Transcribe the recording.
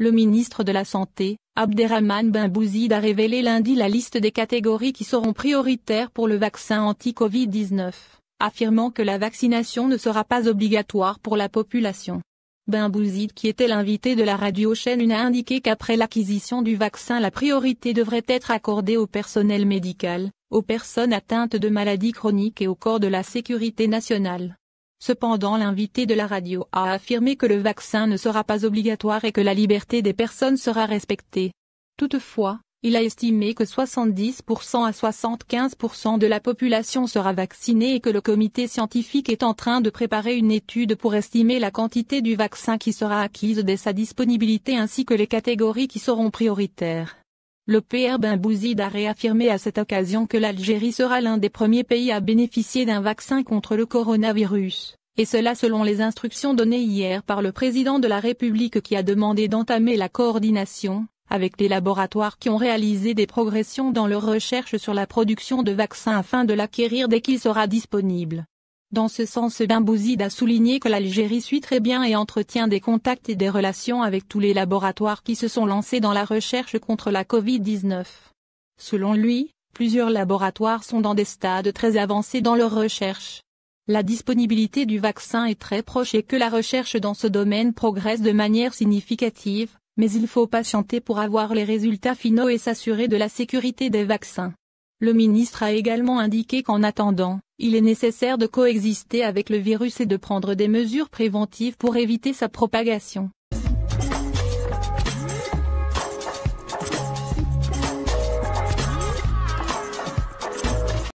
Le ministre de la Santé, Abderrahmane Ben Bouzid a révélé lundi la liste des catégories qui seront prioritaires pour le vaccin anti-Covid-19, affirmant que la vaccination ne sera pas obligatoire pour la population. Ben Bouzid, qui était l'invité de la radio-chaîne Une, a indiqué qu'après l'acquisition du vaccin, la priorité devrait être accordée au personnel médical, aux personnes atteintes de maladies chroniques et au corps de la sécurité nationale. Cependant, l'invité de la radio a affirmé que le vaccin ne sera pas obligatoire et que la liberté des personnes sera respectée. Toutefois, il a estimé que 70% à 75% de la population sera vaccinée et que le comité scientifique est en train de préparer une étude pour estimer la quantité du vaccin qui sera acquise dès sa disponibilité ainsi que les catégories qui seront prioritaires. Le PR Ben Bouzid a réaffirmé à cette occasion que l'Algérie sera l'un des premiers pays à bénéficier d'un vaccin contre le coronavirus, et cela selon les instructions données hier par le président de la République qui a demandé d'entamer la coordination avec les laboratoires qui ont réalisé des progressions dans leurs recherches sur la production de vaccins afin de l'acquérir dès qu'il sera disponible. Dans ce sens, Ben Bouzid a souligné que l'Algérie suit très bien et entretient des contacts et des relations avec tous les laboratoires qui se sont lancés dans la recherche contre la Covid-19. Selon lui, plusieurs laboratoires sont dans des stades très avancés dans leurs recherches. La disponibilité du vaccin est très proche et que la recherche dans ce domaine progresse de manière significative, mais il faut patienter pour avoir les résultats finaux et s'assurer de la sécurité des vaccins. Le ministre a également indiqué qu'en attendant, il est nécessaire de coexister avec le virus et de prendre des mesures préventives pour éviter sa propagation.